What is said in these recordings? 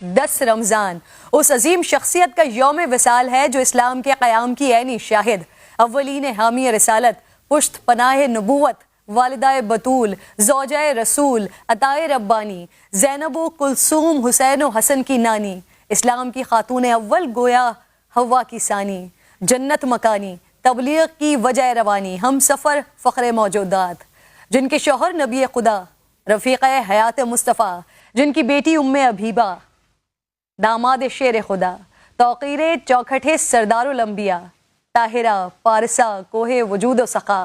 10 रमज़ान उस अजीम शख्सियत का यौम विसाल है जो इस्लाम के क़याम की ऐनी शाहिद, अव्वलीन हामी रिसालत, पुश्त पनाह नबूवत, वालिदाए बतूल, ज़ौजाए रसूल, अताए रब्बानी, ज़ैनब कुलसूम हुसैन हसन की नानी, इस्लाम की खातून अव्वल गोया हवा की सानी, जन्नत मकानी, तबलीग की वजह रवानी, हम सफ़र फ़ख्र मौजूदात, जिनके शौहर नबी खुदा, रफ़ीक़ हयात मुस्तफ़ा, जिनकी बेटी उम्मे अबीबा, दामाद शेर खुदा, तौक़ीरे चौखटे सरदारुल अंबिया, ताहिरा पारसा कोहे वजूद व सक़ा,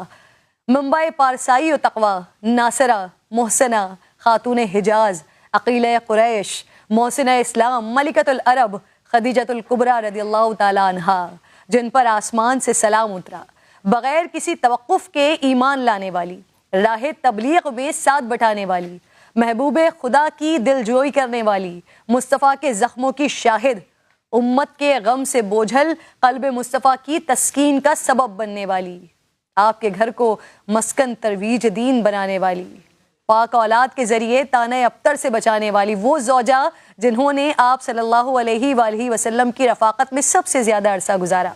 मुंबई पारसाई व तक़वा, नासरा मोहसना खातून हिजाज, अक़ील कुरैश, मोहसिन इस्लाम, मलिकतुल अरब, खदीजतुल कुबरा रदियल्लाहु ताला अन्हा, जिन पर आसमान से सलाम उतरा, बग़ैर किसी तवक़्क़ुफ़ के ईमान लाने वाली, राह तबलीग में साथ बटाने वाली, महबूबे खुदा की दिलजोई करने वाली, मुस्तफ़ा के ज़ख्मों की शाहिद, उम्मत के गम से बोझल क़ल्ब मुस्तफ़ा की तस्कीन का सबब बनने वाली, आपके घर को मस्कन तरवीज दीन बनाने वाली, पाक औलाद के ज़रिए ताने अब्तर से बचाने वाली, वो ज़ौजा जिन्होंने आप सल्लल्लाहु अलैहि वसल्लम की रफ़ाक़त में सबसे ज़्यादा अरसा गुजारा।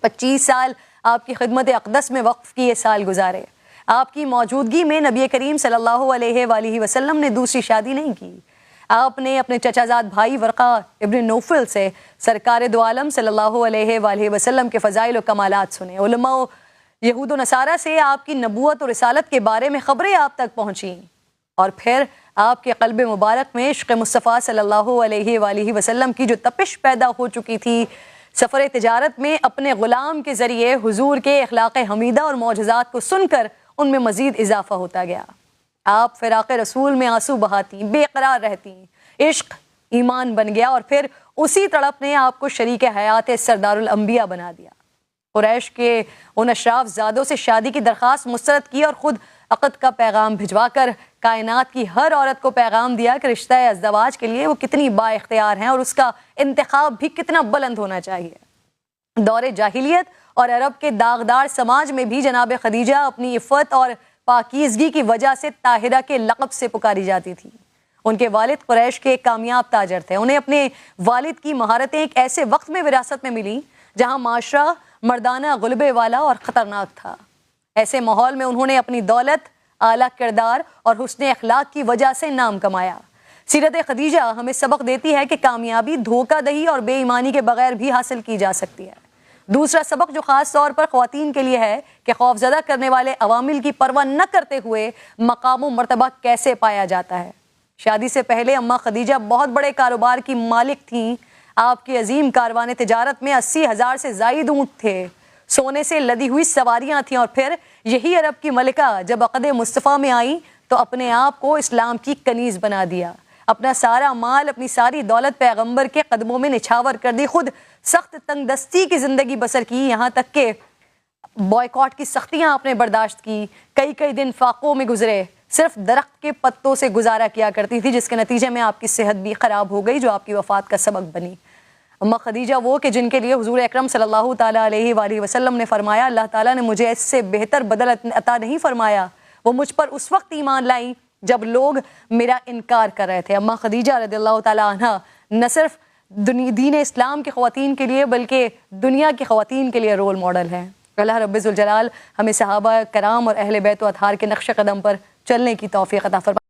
25 साल आपकी खिदमत अक़दस में वक्फ़ किए साल गुजारे। आपकी मौजूदगी में नबी करीम सल्लल्लाहु अलैहि वसल्लम ने दूसरी शादी नहीं की। आपने अपने चचाजाद भाई वरक़ा इब्न नौफल से सरकार दो आलम सल्लल्लाहु अलैहि वसल्लम के फ़ज़ाइल व कमालात सुने। उलमा व यहूद व नसारा से आपकी नबूवत और रिसालत के बारे में ख़बरें आप तक पहुँची और फिर आपके क़ल्ब मुबारक में इश्क़ मुस्तफ़ा सल्लल्लाहु अलैहि वसल्लम की जो तपिश पैदा हो चुकी थी, सफ़र तिजारत में अपने ग़ुलाम के ज़रिए हुजूर के अखलाक़ हमीदा और मौजज़ात को सुनकर उनमें मज़ीद इजाफ़ा होता गया। आप फ़िराक़ रसूल में आंसू बहाती, बेक़रार रहती, इश्क़ ईमान बन गया और फिर उसी तड़प ने आपको शरीक हयात सरदारुल अंबिया बना दिया। कुरैश के उन अशराफ ज़ादों से शादी की दरख्वास्त मुस्तरद की और ख़ुद अक़द का पैगाम भिजवा कर कायनात की हर औरत को पैगाम दिया कि रिश्ता अज़दवाज के लिए वो कितनी बाइख्तियार हैं और उसका इंतखाब भी कितना बुलंद होना चाहिए। दौरे जाहिलियत और अरब के दागदार समाज में भी जनाब खदीजा अपनी इफ़्फ़त और पाकीज़गी की वजह से ताहिरा के लक़ब से पुकारी जाती थी। उनके वालिद कुरैश के कामयाब ताजर थे। उन्हें अपने वालिद की महारतें एक ऐसे वक्त में विरासत में मिली जहाँ माशरा मर्दाना गुलबे वाला और ख़तरनाक था। ऐसे माहौल में उन्होंने अपनी दौलत, आला किरदार और हुस्न अखलाक की वजह से नाम कमाया। सीरत खदीजा हमें सबक देती है कि कामयाबी धोखा दही और बेईमानी के बगैर भी हासिल की जा सकती है। दूसरा सबक जो ख़ास तौर पर ख़वातीन के लिए है कि खौफज़दा करने वाले अवामिल की परवाह न करते हुए मकाम व मर्तबा कैसे पाया जाता है। शादी से पहले अम्मा खदीजा बहुत बड़े कारोबार की मालिक थीं। आपकी अजीम कारवान तिजारत में 80,000 से ज़ायद ऊँट थे, सोने से लदी हुई सवारियाँ थीं और फिर यही अरब की मलिका जब अक़द मुस्तफ़ा में आई तो अपने आप को इस्लाम की कनीज़ बना दिया। अपना सारा माल, अपनी सारी दौलत पैगंबर के कदमों में निछावर कर दी। खुद सख्त तंगदस्ती की ज़िंदगी बसर की, यहाँ तक के बॉयकॉट की सख्तियाँ आपने बर्दाश्त की। कई कई दिन फाकों में गुजरे, सिर्फ दरख्त के पत्तों से गुजारा किया करती थी, जिसके नतीजे में आपकी सेहत भी ख़राब हो गई जो आपकी वफ़ात का सबब बनी। अम्मा खदीजा वो कि जिनके लिए हुजूर अकरम सल्लल्लाहु ताला अलैहि वसल्लम ने फरमाया, अल्लाह ताला ने मुझे इससे बेहतर बदल अता नहीं फरमाया। वो मुझ पर उस वक्त ईमान लाई जब लोग मेरा इनकार कर रहे थे। अम्मा खदीजा रज़ियल्लाहु ताला अन्हा न सिर्फ दीन इस्लाम की ख़वातीन के लिए बल्कि दुनिया की ख़वातीन के लिए रोल मॉडल हैं। अल्लाह रब्बुल ज़ुल जलाल हमें सहाबा कराम और अहले बैत व अतहार के नक्श कदम पर चलने की तौफ़ीक़ अता फरमाए।